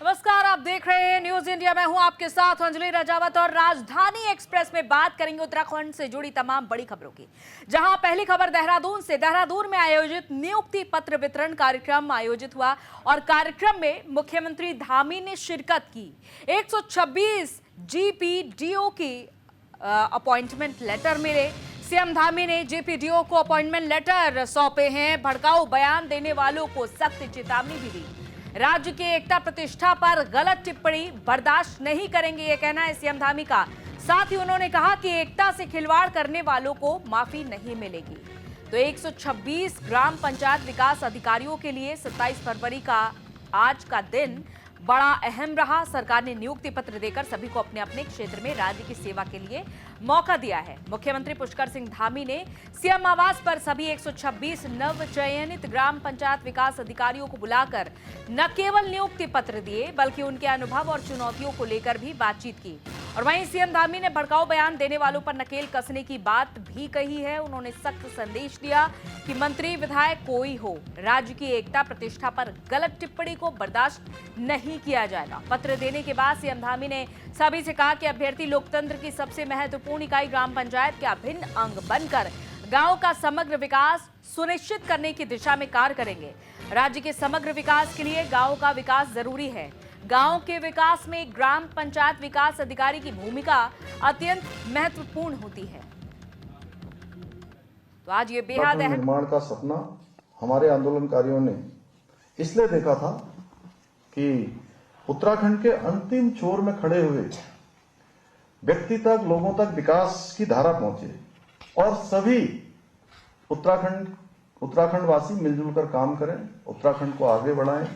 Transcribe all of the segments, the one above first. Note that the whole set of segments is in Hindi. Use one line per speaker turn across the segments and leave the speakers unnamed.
नमस्कार, आप देख रहे हैं न्यूज इंडिया। मैं हूं आपके साथ अंजलि राजावत और राजधानी एक्सप्रेस में बात करेंगे उत्तराखंड से जुड़ी तमाम बड़ी खबरों की। जहां पहली खबर देहरादून से। देहरादून में आयोजित नियुक्ति पत्र वितरण कार्यक्रम आयोजित हुआ और कार्यक्रम में मुख्यमंत्री धामी ने शिरकत की। 126 जीपीडीओ की अपॉइंटमेंट लेटर मिले। सीएम धामी ने जेपीडीओ को अपॉइंटमेंट लेटर सौंपे हैं। भड़काऊ बयान देने वालों को सख्त चेतावनी भी दी। राज्य की एकता प्रतिष्ठा पर गलत टिप्पणी बर्दाश्त नहीं करेंगे, यह कहना है सीएम धामी का। साथ ही उन्होंने कहा कि एकता से खिलवाड़ करने वालों को माफी नहीं मिलेगी। तो 126 ग्राम पंचायत विकास अधिकारियों के लिए 27 फरवरी का आज का दिन बड़ा अहम रहा। सरकार ने नियुक्ति पत्र देकर सभी को अपने अपने क्षेत्र में राज्य की सेवा के लिए मौका दिया है। मुख्यमंत्री पुष्कर सिंह धामी ने सीएम आवास पर सभी 126 नव चयनित ग्राम पंचायत विकास अधिकारियों को बुलाकर न केवल नियुक्ति पत्र दिए बल्कि उनके अनुभव और चुनौतियों को लेकर भी बातचीत की। और वहीं सीएम धामी ने भड़काऊ बयान देने वालों पर नकेल कसने की बात भी कही है। उन्होंने सख्त संदेश दिया कि मंत्री विधायक कोई हो, राज्य की एकता प्रतिष्ठा पर गलत टिप्पणी को बर्दाश्त नहीं किया जाएगा। पत्र देने के बाद सीएम धामी ने सभी से कहा कि अभ्यर्थी लोकतंत्र की सबसे महत्वपूर्ण इकाई ग्राम पंचायत के अभिन्न अंग बनकर गांव का समग्र विकास सुनिश्चित करने की दिशा में कार्य करेंगे। राज्य के समग्र विकास के लिए गांव का विकास जरूरी है। गांव के विकास में ग्राम पंचायत विकास अधिकारी की भूमिका अत्यंत महत्वपूर्ण होती है। तो आज ये बेहद
निर्माण का सपना हमारे आंदोलनकारियों ने इसलिए देखा था कि उत्तराखंड के अंतिम छोर में खड़े हुए व्यक्ति तक, लोगों तक विकास की धारा पहुंचे और सभी उत्तराखंडवासी मिलजुल कर काम करें, उत्तराखंड को आगे बढ़ाएं।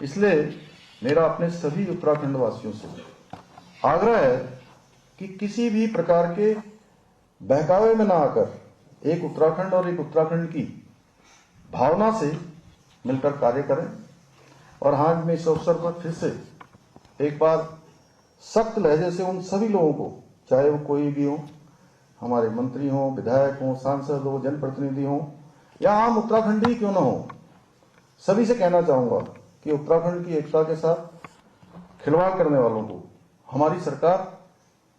इसलिए मेरा अपने सभी उत्तराखंड वासियों से आग्रह है कि किसी भी प्रकार के बहकावे में ना आकर एक उत्तराखंड और एक उत्तराखंड की भावना से मिलकर कार्य करें। और आज मैं इस अवसर पर फिर से एक बार सख्त लहजे से उन सभी लोगों को, चाहे वो कोई भी हो, हमारे मंत्री हो, विधायक हो, सांसद हो, जनप्रतिनिधि हो या आम उत्तराखंडी क्यों ना हो, सभी से कहना चाहूंगा कि उत्तराखंड की एकता के साथ खिलवाड़ करने वालों को हमारी सरकार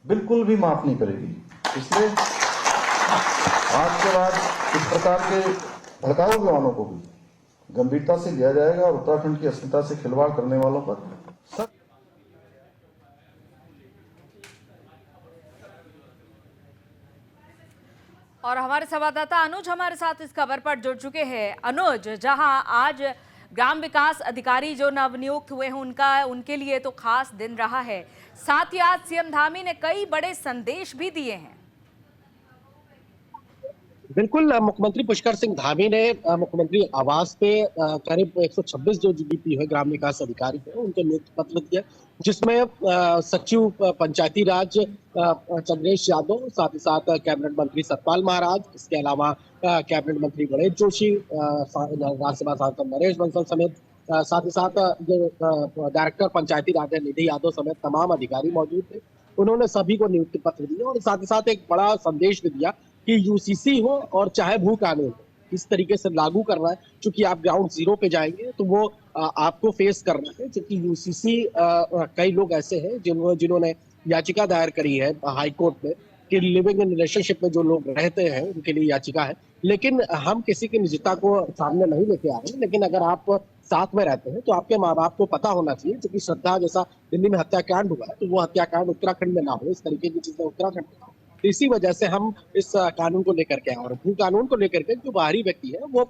बिल्कुल भी माफ नहीं करेगी। इसलिए आज के बाद इस प्रकार के भड़काऊ बयानों को भी गंभीरता से लिया जाएगा और उत्तराखंड की अस्मिता से खिलवाड़ करने वालों पर सख्त।
और हमारे संवाददाता अनुज हमारे साथ इस खबर पर जुड़ चुके हैं। अनुज, जहां आज ग्राम विकास अधिकारी जो नवनियुक्त हुए हैं उनके लिए तो खास दिन रहा है, साथ ही आज सीएम धामी ने कई बड़े संदेश भी दिए हैं।
बिल्कुल, मुख्यमंत्री पुष्कर सिंह धामी ने मुख्यमंत्री आवास पे करीब 126 जो जीपी है ग्राम विकास अधिकारी है उनको नियुक्ति पत्र दिया, जिसमें सचिव पंचायती राज चंद्रेश यादव, साथ ही साथ कैबिनेट मंत्री सतपाल महाराज, इसके अलावा कैबिनेट मंत्री गणेश जोशी, राज्यसभा सांसद नरेश बंसल समेत साथ ही साथ जो डायरेक्टर पंचायती राज निधि यादव समेत तमाम अधिकारी मौजूद थे। उन्होंने सभी को नियुक्ति पत्र दिए और साथ ही साथ एक बड़ा संदेश भी दिया कि यूसीसी हो और चाहे भू कानून हो, इस तरीके से लागू करना है। चूंकि आप ग्राउंड जीरो पे जाएंगे तो वो आपको फेस करना है, क्योंकि यूसीसी कई लोग ऐसे हैं जिन्होंने याचिका दायर करी है हाई कोर्ट में कि लिविंग इन रिलेशनशिप में जो लोग रहते हैं उनके लिए याचिका है। लेकिन हम किसी की निजता को सामने नहीं लेके आ रहे हैं, लेकिन अगर आप साथ में रहते हैं तो आपके माँ बाप को पता होना चाहिए, क्योंकि श्रद्धा जैसा दिल्ली में हत्याकांड हुआ है तो वो हत्याकांड उत्तराखंड में ना हो, इस तरीके की चीजें उत्तराखंड में ना हो। तो इसी वजह से हम इस कानून को लेकर के और भू कानून को लेकर के जो बाहरी व्यक्ति है वो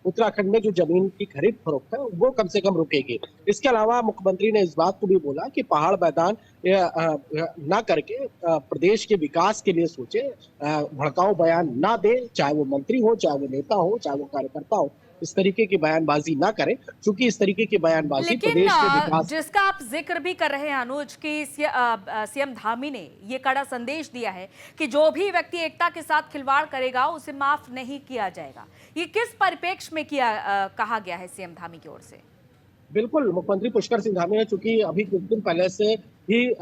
उत्तराखंड में जो जमीन की खरीद फरोख्त है वो कम से कम रुकेगी। इसके अलावा मुख्यमंत्री ने इस बात को भी बोला कि पहाड़ मैदान ना करके प्रदेश के विकास के लिए सोचे, भड़काऊ बयान ना दे, चाहे वो मंत्री हो, चाहे वो नेता हो, चाहे वो कार्यकर्ता हो, इस तरीके की बयानबाजी ना करें, क्योंकि इस तरीके की बयानबाजी प्रदेश के विकास।
जिसका आप जिक्र भी कर रहे हैं अनुज की सीएम धामी ने ये कड़ा संदेश दिया है कि जो भी व्यक्ति एकता के साथ खिलवाड़ करेगा उसे माफ नहीं किया जाएगा। ये किस परिप्रेक्ष्य में कहा गया है सीएम धामी की ओर से?
बिल्कुल, मुख्यमंत्री पुष्कर सिंह धामी ने, चूंकि अभी कुछ दिन पहले से ही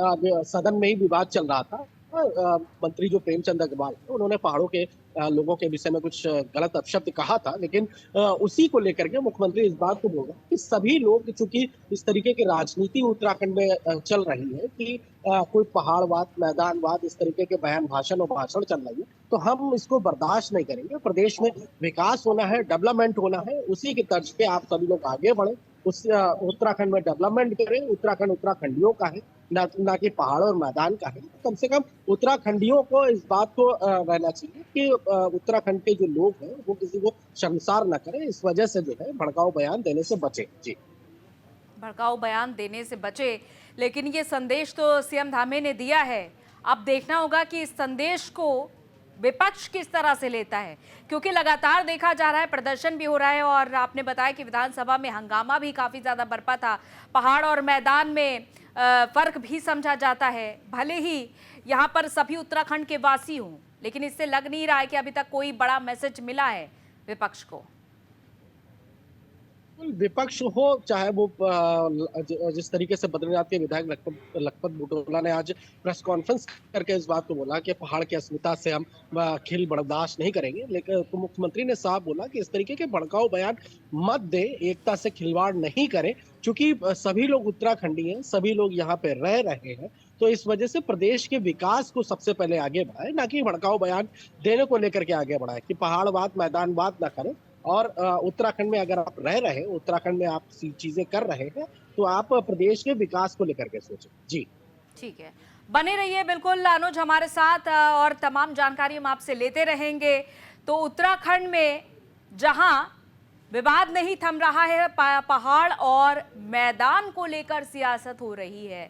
सदन में ही विवाद चल रहा था था मंत्री जो प्रेमचंद अग्रवाल थे, उन्होंने पहाड़ों के लोगों के विषय में कुछ गलत अपशब्द कहा था, लेकिन उसी को लेकर के मुख्यमंत्री इस बात को बोल रहे हैं कि सभी लोग, चूंकि इस तरीके की राजनीति उत्तराखंड में चल रही है कि कोई पहाड़वाद, मैदानवाद, इस तरीके के बयान, भाषण और भाषण चल रही है, तो हम इसको बर्दाश्त नहीं करेंगे। प्रदेश में विकास होना है, डेवलपमेंट होना है, उसी के तर्ज पे आप सभी लोग आगे बढ़े, उस उत्तराखंड में डेवलपमेंट करें। उत्तराखंड उत्तराखंडियों का है, ना कि पहाड़ और मैदान का है। कम से कम उत्तराखंडियों को इस बात को रहना चाहिए कि उत्तराखंड के जो लोग हैं वो किसी को शर्मसार न करें, इस वजह से जो है भड़काऊ बयान देने से बचे। जी,
भड़काऊ बयान देने से बचे, लेकिन ये संदेश तो सीएम धामी ने दिया है। अब देखना होगा कि इस संदेश को विपक्ष किस तरह से लेता है, क्योंकि लगातार देखा जा रहा है प्रदर्शन भी हो रहा है और आपने बताया कि विधानसभा में हंगामा भी काफी ज्यादा बरपा था। पहाड़ और मैदान में फर्क भी समझा जाता है, भले ही यहाँ पर सभी उत्तराखंड के वासी हों, लेकिन इससे लग नहीं रहा है कि अभी तक कोई बड़ा मैसेज मिला है विपक्ष को।
विपक्ष हो चाहे वो जिस तरीके से बद्रीनाथ के विधायक लखपत बुटोला ने आज प्रेस कॉन्फ्रेंस करके इस बात को बोला कि पहाड़ की अस्मिता से हम खेल बर्दाश्त नहीं करेंगे, लेकिन तो मुख्यमंत्री ने साफ बोला कि इस तरीके के भड़काऊ बयान मत दे, एकता से खिलवाड़ नहीं करें, क्योंकि सभी लोग उत्तराखंडी हैं, सभी लोग यहाँ पे रह रहे हैं, तो इस वजह से प्रदेश के विकास को सबसे पहले आगे बढ़ाए, ना कि भड़काऊ बयान देने को लेकर के आगे बढ़ाए कि पहाड़वाद, मैदानवाद ना करें। और उत्तराखंड में अगर आप रह रहे हैं, उत्तराखंड में आप चीजें कर रहे हैं, तो आप प्रदेश के विकास को लेकर के सोचें। जी,
ठीक है, बने रहिए बिल्कुल अनुज हमारे साथ और तमाम जानकारी हम आपसे लेते रहेंगे। तो उत्तराखंड में जहां विवाद नहीं थम रहा है, पहाड़ और मैदान को लेकर सियासत हो रही है,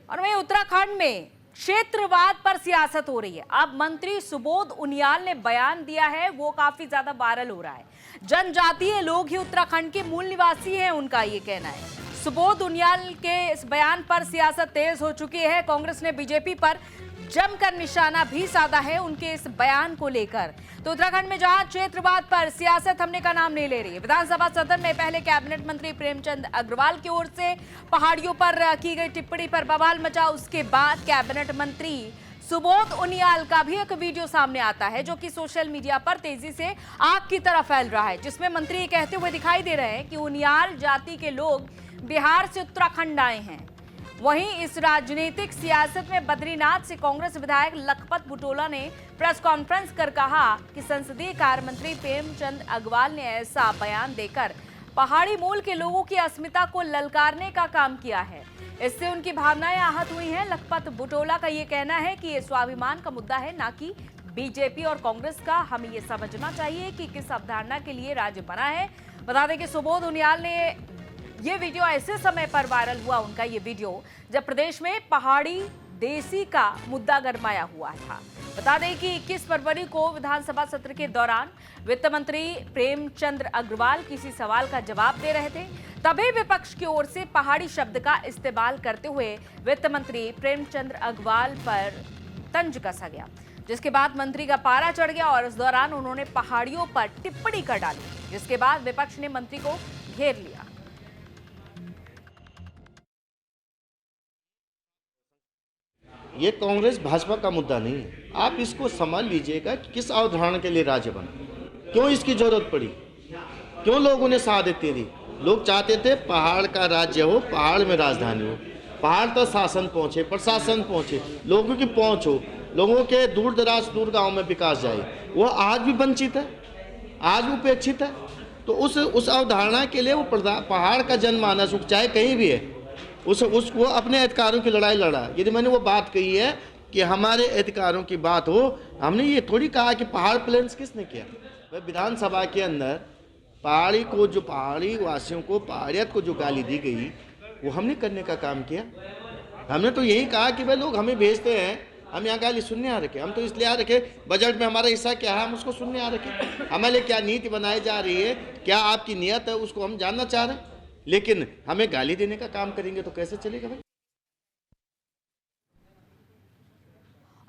और वहीं उत्तराखंड में क्षेत्रवाद पर सियासत हो रही है। अब मंत्री सुबोध उनियाल ने बयान दिया है, वो काफी ज्यादा वायरल हो रहा है। जनजातीय लोग ही उत्तराखंड के मूल निवासी हैं, उनका ये कहना है। सुबोध उनियाल के इस बयान पर सियासत तेज हो चुकी है। कांग्रेस ने बीजेपी पर जमकर निशाना भी साधा है उनके इस बयान को लेकर। तो उत्तराखंड में जहां क्षेत्रवाद पर सियासत थमने का नाम नहीं ले रही है, विधानसभा सदन में पहले कैबिनेट मंत्री प्रेमचंद अग्रवाल की ओर से पहाड़ियों पर की गई टिप्पणी पर बवाल मचा। उसके बाद कैबिनेट मंत्री सुबोध उनियाल का भी एक वीडियो सामने आता है, जो कि सोशल मीडिया पर तेजी से आग की तरह फैल रहा है, जिसमें मंत्री कहते हुए दिखाई दे रहे हैं कि उनियाल जाति के लोग बिहार से उत्तराखंड आए हैं। वहीं इस राजनीतिक सियासत में बद्रीनाथ से कांग्रेस विधायक लखपत बुटोला ने प्रेस कॉन्फ्रेंस कर कहा कि संसदीय कार्य मंत्री प्रेमचंद अग्रवाल ने ऐसा बयान देकर पहाड़ी मूल के लोगों की अस्मिता को ललकारने का काम किया है। इससे उनकी भावनाएं आहत हुई हैं। लखपत बुटोला का ये कहना है कि ये स्वाभिमान का मुद्दा है, ना कि बीजेपी और कांग्रेस का। हमें ये समझना चाहिए कि किस अवधारणा के लिए राज्य बना है। बता दें कि सुबोध उनियाल ने ये वीडियो ऐसे समय पर वायरल हुआ, उनका ये वीडियो, जब प्रदेश में पहाड़ी देसी का मुद्दा गरमाया हुआ था। बता दें कि 21 फरवरी को विधानसभा सत्र के दौरान वित्त मंत्री प्रेमचंद अग्रवाल किसी सवाल का जवाब दे रहे थे, तभी विपक्ष की ओर से पहाड़ी शब्द का इस्तेमाल करते हुए वित्त मंत्री प्रेमचंद अग्रवाल पर तंज कसा गया, जिसके बाद मंत्री का पारा चढ़ गया और इस दौरान उन्होंने पहाड़ियों पर टिप्पणी कर डाली, जिसके बाद विपक्ष ने मंत्री को घेर लिया।
ये कांग्रेस भाजपा का मुद्दा नहीं है। आप इसको समझ लीजिएगा कि किस अवधारणा के लिए राज्य बना, क्यों इसकी जरूरत पड़ी, क्यों लोगों ने साथ देती थी। लोग चाहते थे पहाड़ का राज्य हो, पहाड़ में राजधानी हो, पहाड़ तक शासन पहुंचे, प्रशासन पहुंचे, लोगों की पहुंच हो, लोगों के दूर दराज दूर गाँव में विकास जाए। वो आज भी वंचित है, आज उपेक्षित है। तो उस अवधारणा के लिए वो पहाड़ का जनमानस चाहे कहीं भी है, उसको अपने अधिकारों की लड़ाई लड़ा। यदि मैंने वो बात कही है कि हमारे अधिकारों की बात हो, हमने ये थोड़ी कहा कि पहाड़ प्लेन्स किसने किया। वह विधानसभा के अंदर पहाड़ी वासियों को, पहाड़ियत को जो गाली दी गई, वो हमने करने का काम किया। हमने तो यही कहा कि भाई लोग हमें भेजते हैं, हम यहाँ गाली सुनने आ रखे। हम तो इसलिए आ रखे, बजट में हमारा हिस्सा क्या है हम उसको सुनने आ रखे। हमारे लिए क्या नीति बनाई जा रही है, क्या आपकी नियत है, उसको हम जानना चाह रहे हैं। लेकिन हमें गाली देने का काम करेंगे तो कैसे चलेगा भाई।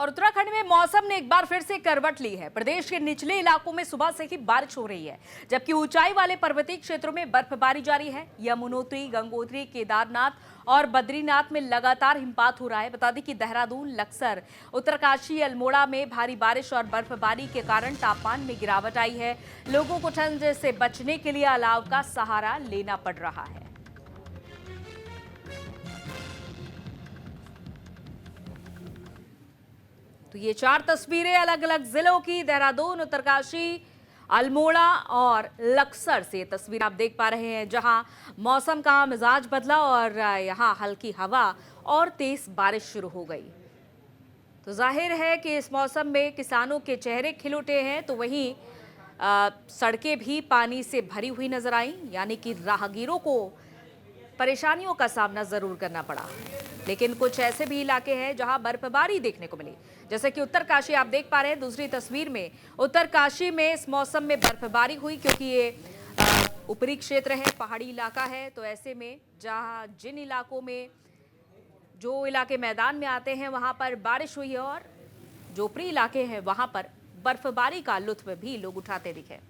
और उत्तराखंड में मौसम ने एक बार फिर से करवट ली है। प्रदेश के निचले इलाकों में सुबह से ही बारिश हो रही है, जबकि ऊंचाई वाले पर्वतीय क्षेत्रों में बर्फबारी जारी है। यमुनोत्री, गंगोत्री, केदारनाथ और बद्रीनाथ में लगातार हिमपात हो रहा है। बता दें कि देहरादून, लक्सर, उत्तरकाशी, अल्मोड़ा में भारी बारिश और बर्फबारी के कारण तापमान में गिरावट आई है। लोगों को ठंड से बचने के लिए अलाव का सहारा लेना पड़ रहा है। तो ये 4 तस्वीरें अलग अलग जिलों की, देहरादून, उत्तरकाशी, अल्मोड़ा और लक्सर से तस्वीर आप देख पा रहे हैं, जहां मौसम का मिजाज बदला और यहां हल्की हवा और तेज बारिश शुरू हो गई। तो जाहिर है कि इस मौसम में किसानों के चेहरे खिल उठे हैं, तो वहीं सड़कें भी पानी से भरी हुई नजर आई, यानी कि राहगीरों को परेशानियों का सामना जरूर करना पड़ा। लेकिन कुछ ऐसे भी इलाके हैं जहां बर्फबारी देखने को मिली, जैसे कि उत्तरकाशी आप देख पा रहे हैं दूसरी तस्वीर में। उत्तरकाशी में इस मौसम में बर्फबारी हुई, क्योंकि ये ऊपरी क्षेत्र है, पहाड़ी इलाका है। तो ऐसे में जिन इलाकों में जो इलाके मैदान में आते हैं वहां पर बारिश हुई है, और जो ऊपरी इलाके हैं वहां पर बर्फबारी का लुत्फ भी लोग उठाते दिखे।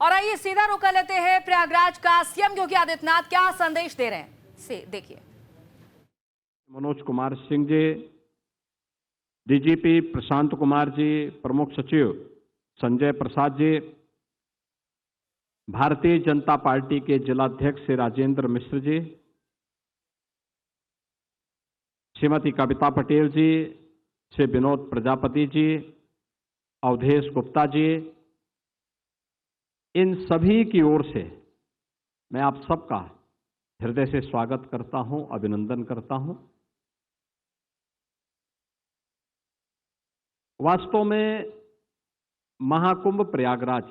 और आइए सीधा रुख कर लेते हैं प्रयागराज का। सीएम योगी आदित्यनाथ क्या संदेश दे रहे हैं, से देखिए।
मनोज कुमार सिंह जी, डीजीपी प्रशांत कुमार जी, प्रमुख सचिव संजय प्रसाद जी, भारतीय जनता पार्टी के जिलाध्यक्ष राजेंद्र मिश्र जी, श्रीमती कविता पटेल जी, श्री विनोद प्रजापति जी, अवधेश गुप्ता जी, इन सभी की ओर से मैं आप सबका हृदय से स्वागत करता हूं, अभिनंदन करता हूं। वास्तव में महाकुंभ प्रयागराज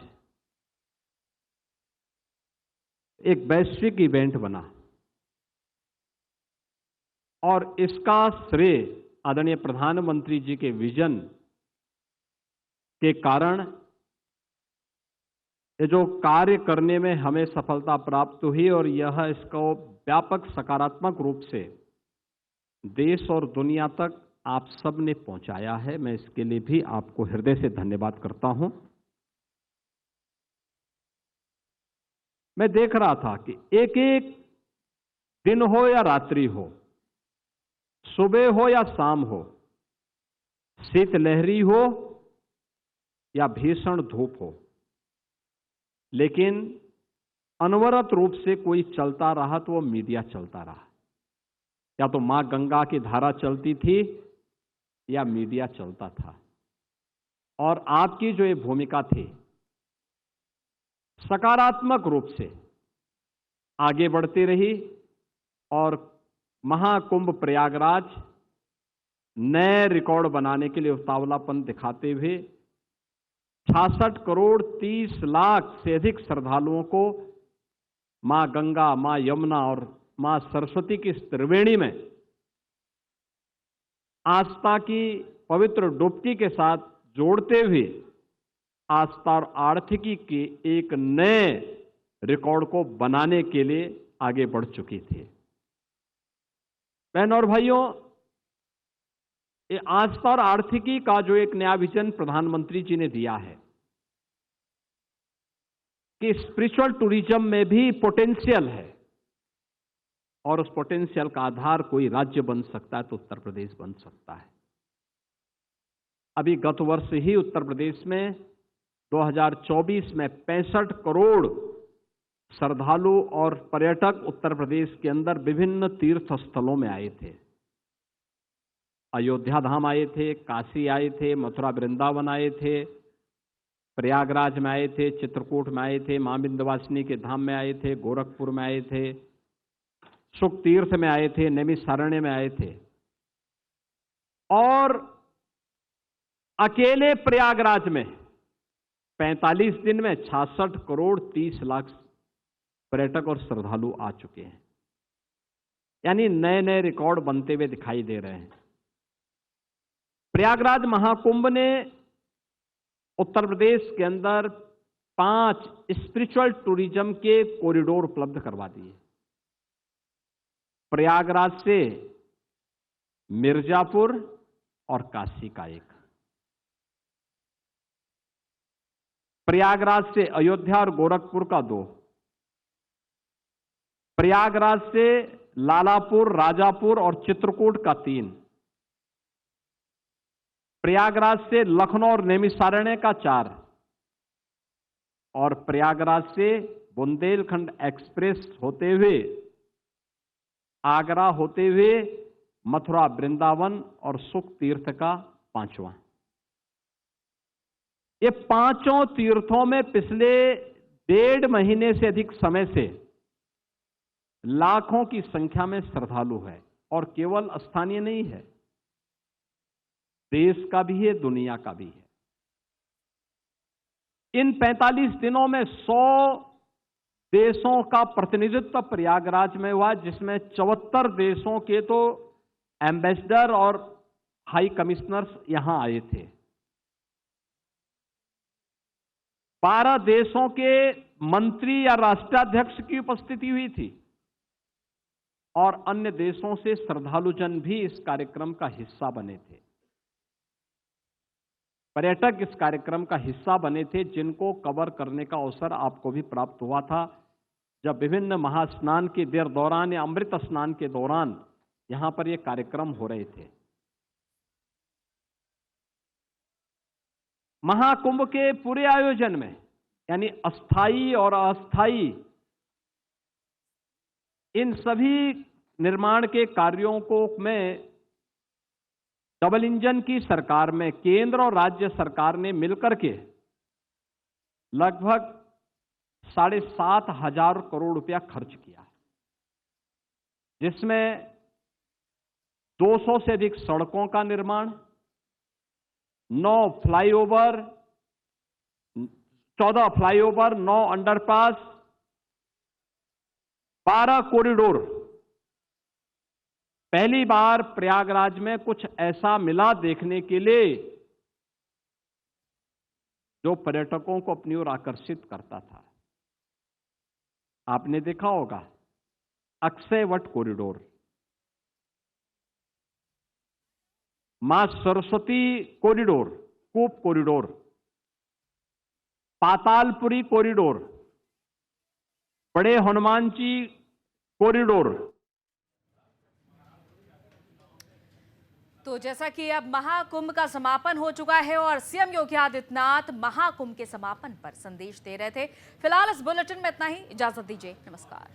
एक वैश्विक इवेंट बना, और इसका श्रेय आदरणीय प्रधानमंत्री जी के विजन के कारण ये जो कार्य करने में हमें सफलता प्राप्त हुई, और यह इसको व्यापक सकारात्मक रूप से देश और दुनिया तक आप सब ने पहुंचाया है। मैं इसके लिए भी आपको हृदय से धन्यवाद करता हूं। मैं देख रहा था कि एक एक दिन हो या रात्रि हो, सुबह हो या शाम हो, शीतलहरी हो या भीषण धूप हो, लेकिन अनवरत रूप से कोई चलता रहा तो वो मीडिया चलता रहा। या तो मां गंगा की धारा चलती थी या मीडिया चलता था, और आपकी जो ये भूमिका थी सकारात्मक रूप से आगे बढ़ती रही, और महाकुंभ प्रयागराज नए रिकॉर्ड बनाने के लिए उतावलापन दिखाते हुए 66 करोड़ 30 लाख से अधिक श्रद्धालुओं को मां गंगा, मां यमुना और मां सरस्वती की इस त्रिवेणी में आस्था की पवित्र डुबकी के साथ जोड़ते हुए आस्था और आर्थिकी के एक नए रिकॉर्ड को बनाने के लिए आगे बढ़ चुकी थी। बहनों और भाइयों, ये आस्था और आर्थिकी का जो एक नया विजन प्रधानमंत्री जी ने दिया है कि स्पिरिचुअल टूरिज्म में भी पोटेंशियल है, और उस पोटेंशियल का आधार कोई राज्य बन सकता है तो उत्तर प्रदेश बन सकता है। अभी गत वर्ष ही उत्तर प्रदेश में 2024 में 65 करोड़ श्रद्धालु और पर्यटक उत्तर प्रदेश के अंदर विभिन्न तीर्थ स्थलों में आए थे। अयोध्या धाम आए थे, काशी आए थे, मथुरा वृंदावन आए थे, प्रयागराज में आए थे, चित्रकूट में आए थे, मां विंध्यवासिनी के धाम में आए थे, गोरखपुर में आए थे, सुख तीर्थ में आए थे, नैमिषारण्य में आए थे। और अकेले प्रयागराज में 45 दिन में 66 करोड़ 30 लाख पर्यटक और श्रद्धालु आ चुके हैं। यानी नए नए रिकॉर्ड बनते हुए दिखाई दे रहे हैं। प्रयागराज महाकुंभ ने उत्तर प्रदेश के अंदर 5 स्पिरिचुअल टूरिज्म के कॉरिडोर उपलब्ध करवा दिए। प्रयागराज से मिर्जापुर और काशी का एक, प्रयागराज से अयोध्या और गोरखपुर का 2, प्रयागराज से लालापुर, राजापुर और चित्रकूट का 3, प्रयागराज से लखनऊ और नैमिषारण्य का 4 और प्रयागराज से बुंदेलखंड एक्सप्रेस होते हुए आगरा होते हुए मथुरा, वृंदावन और सुख तीर्थ का 5वां। ये 5 तीर्थों में पिछले 1.5 महीने से अधिक समय से लाखों की संख्या में श्रद्धालु है, और केवल स्थानीय नहीं है, देश का भी है, दुनिया का भी है। इन 45 दिनों में 100 देशों का प्रतिनिधित्व प्रयागराज में हुआ, जिसमें 74 देशों के तो एम्बेसडर और हाई कमिश्नर्स यहां आए थे। 12 देशों के मंत्री या राष्ट्राध्यक्ष की उपस्थिति हुई थी, और अन्य देशों से श्रद्धालुजन भी इस कार्यक्रम का हिस्सा बने थे। पर्यटक इस कार्यक्रम का हिस्सा बने थे, जिनको कवर करने का अवसर आपको भी प्राप्त हुआ था, जब विभिन्न महास्नान के दौरान या अमृत स्नान के दौरान यहां पर ये कार्यक्रम हो रहे थे। महाकुंभ के पूरे आयोजन में, यानी अस्थाई और अस्थाई, इन सभी निर्माण के कार्यों को में डबल इंजन की सरकार में केंद्र और राज्य सरकार ने मिलकर के लगभग 7,500 करोड़ रुपया खर्च किया, जिसमें 200 से अधिक सड़कों का निर्माण, 9 फ्लाईओवर, 14 फ्लाईओवर, 9 अंडरपास, 12 कॉरिडोर। पहली बार प्रयागराज में कुछ ऐसा मिला देखने के लिए जो पर्यटकों को अपनी ओर आकर्षित करता था। आपने देखा होगा अक्षयवट कॉरिडोर, मां सरस्वती कॉरिडोर, कूप कॉरिडोर, पातालपुरी कॉरिडोर, बड़े हनुमान जी कॉरिडोर।
तो जैसा कि अब महाकुंभ का समापन हो चुका है और सीएम योगी आदित्यनाथ महाकुंभ के समापन पर संदेश दे रहे थे। फिलहाल इस बुलेटिन में इतना ही, इजाजत दीजिए, नमस्कार।